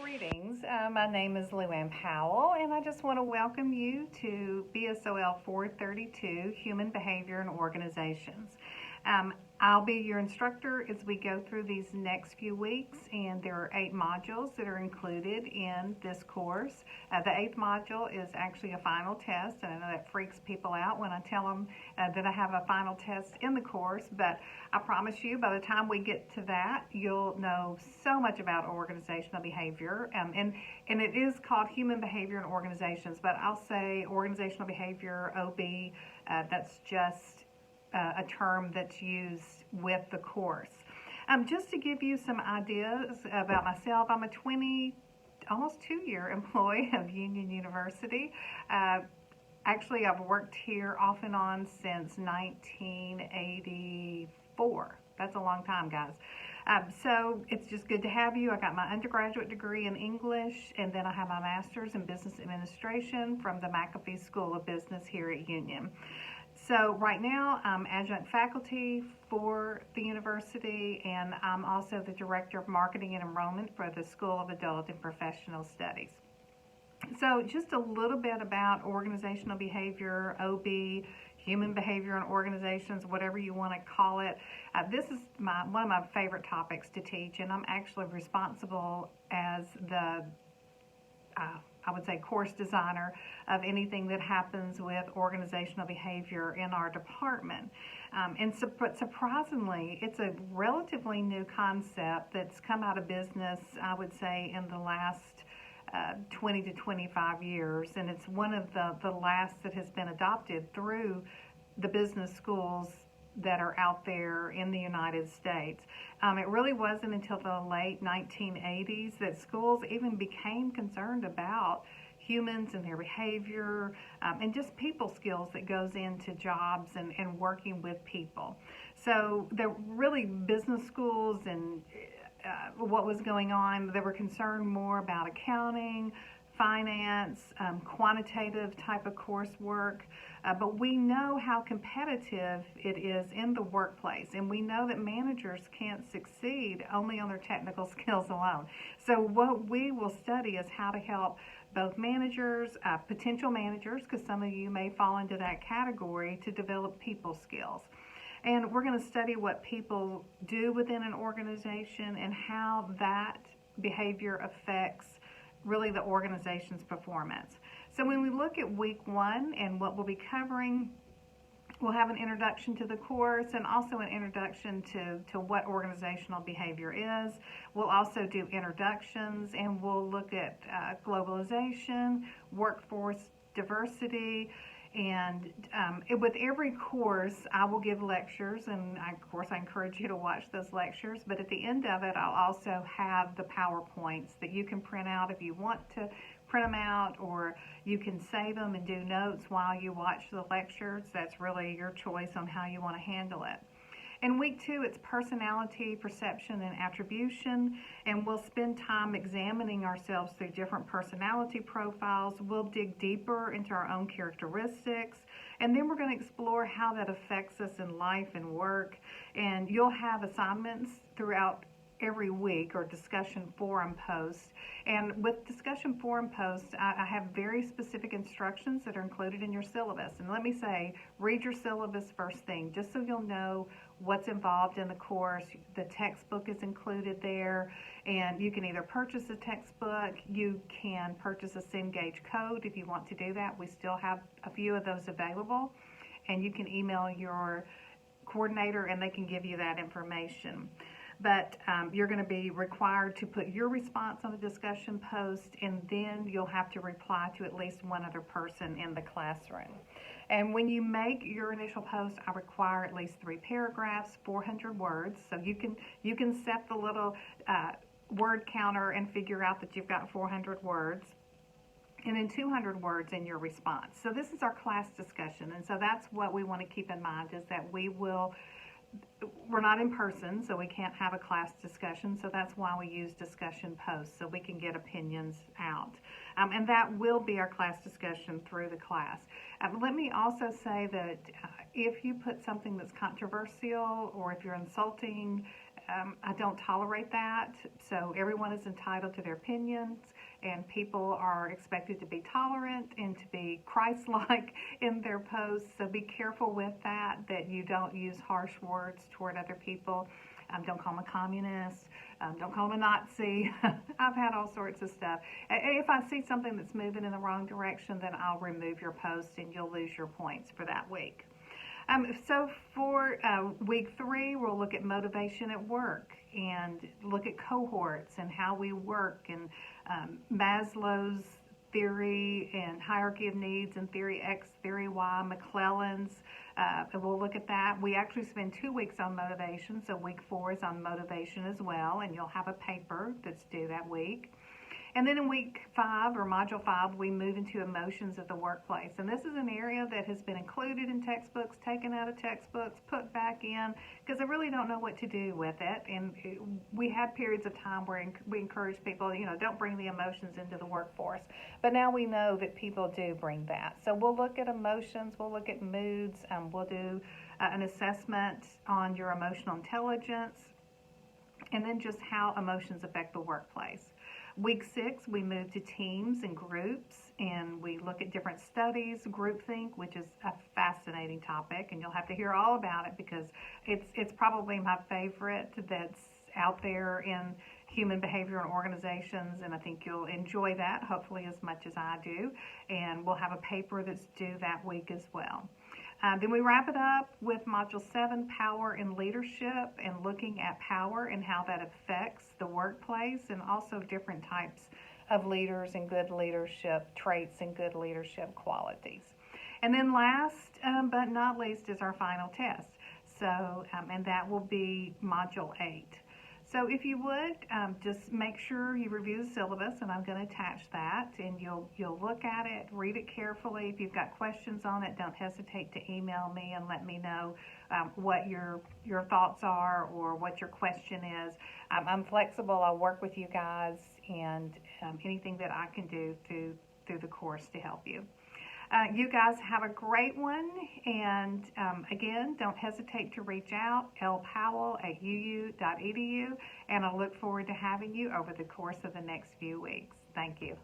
Greetings. My name is Luann Powell, and I just want to welcome you to BSOL 432, Human Behavior and Organizations. I'll be your instructor as we go through these next few weeks, and there are 8 modules that are included in this course. The 8th module is actually a final test, and I know that freaks people out when I tell them that I have a final test in the course, but I promise you by the time we get to that, you'll know so much about organizational behavior, and it is called Human Behavior and Organizations, but I'll say organizational behavior, OB, that's just a term that's used with the course. Just to give you some ideas about myself, I'm a almost 2-year employee of Union University. Actually, I've worked here off and on since 1984. That's a long time, guys. So it's just good to have you. I got my undergraduate degree in English, and then I have my master's in business administration from the McAfee School of Business here at Union. So right now, I'm adjunct faculty for the university, and I'm also the director of marketing and enrollment for the School of Adult and Professional Studies. So just a little bit about organizational behavior, OB, human behavior in organizations, whatever you want to call it. This is one of my favorite topics to teach, and I'm actually responsible as the I would say course designer of anything that happens with organizational behavior in our department. But surprisingly, it's a relatively new concept that's come out of business, I would say, in the last 20 to 25 years, and it's one of the last that has been adopted through the business schools that are out there in the United States. It really wasn't until the late 1980s that schools even became concerned about humans and their behavior and just people skills that goes into jobs and working with people. So there were really business schools and what was going on. They were concerned more about accounting, finance, quantitative type of coursework, but we know how competitive it is in the workplace, and we know that managers can't succeed only on their technical skills alone. So what we will study is how to help both managers, potential managers, because some of you may fall into that category, to develop people skills. And we're going to study what people do within an organization and how that behavior affects really the organization's performance. So when we look at week 1 and what we'll be covering, we'll have an introduction to the course and also an introduction to what organizational behavior is. We'll also do introductions, and we'll look at globalization, workforce diversity, and with every course, I will give lectures, and of course I encourage you to watch those lectures, but at the end of it, I'll also have the PowerPoints that you can print out if you want to print them out, or you can save them and do notes while you watch the lectures. That's really your choice on how you want to handle it. In week 2, it's personality, perception, and attribution, and we'll spend time examining ourselves through different personality profiles. We'll dig deeper into our own characteristics, and then we're going to explore how that affects us in life and work. And you'll have assignments throughout every week, or discussion forum posts. And with discussion forum posts, I have very specific instructions that are included in your syllabus. And let me say, read your syllabus first thing, just so you'll know what's involved in the course. The textbook is included there, and you can either purchase a textbook, you can purchase a Cengage code if you want to do that. We still have a few of those available, and you can email your coordinator and they can give you that information. But you're going to be required to put your response on the discussion post, and then you'll have to reply to at least one other person in the classroom. And when you make your initial post, I require at least 3 paragraphs, 400 words. So you can set the little word counter and figure out that you've got 400 words. And then 200 words in your response. So this is our class discussion, and so that's what we want to keep in mind, is that we're not in person, so we can't have a class discussion, so that's why we use discussion posts, so we can get opinions out. And that will be our class discussion through the class. Let me also say that if you put something that's controversial, or if you're insulting I don't tolerate that. So everyone is entitled to their opinions, and people are expected to be tolerant and to be Christ-like in their posts. So be careful with that you don't use harsh words toward other people. Don't call them a communist. Don't call them a Nazi. I've had all sorts of stuff. If I see something that's moving in the wrong direction, then I'll remove your post and you'll lose your points for that week. So for week 3, we'll look at motivation at work and look at cohorts and how we work, and Maslow's theory and hierarchy of needs and theory X, theory Y, McClellan's. And we'll look at that. We actually spend 2 weeks on motivation, so week 4 is on motivation as well, and you'll have a paper that's due that week. And then in week 5, or module 5, we move into emotions of the workplace. And this is an area that has been included in textbooks, taken out of textbooks, put back in, because I really don't know what to do with it. And we had periods of time where we encourage people, don't bring the emotions into the workforce. But now we know that people do bring that. So we'll look at emotions, we'll look at moods, we'll do an assessment on your emotional intelligence, and then just how emotions affect the workplace. Week 6, we move to teams and groups, and we look at different studies, groupthink, which is a fascinating topic, and you'll have to hear all about it because it's probably my favorite that's out there in human behavior and organizations, and I think you'll enjoy that, hopefully as much as I do, and we'll have a paper that's due that week as well. Then we wrap it up with Module 7, Power and Leadership, and looking at power and how that affects the workplace, and also different types of leaders and good leadership traits and good leadership qualities. And then last but not least is our final test. So, and that will be Module 8. So if you would, just make sure you review the syllabus, and I'm going to attach that, and you'll look at it, read it carefully. If you've got questions on it, don't hesitate to email me and let me know what your thoughts are or what your question is. I'm flexible. I'll work with you guys, and anything that I can do through the course to help you. You guys have a great one, and again, don't hesitate to reach out, lpowell@uu.edu, and I look forward to having you over the course of the next few weeks. Thank you.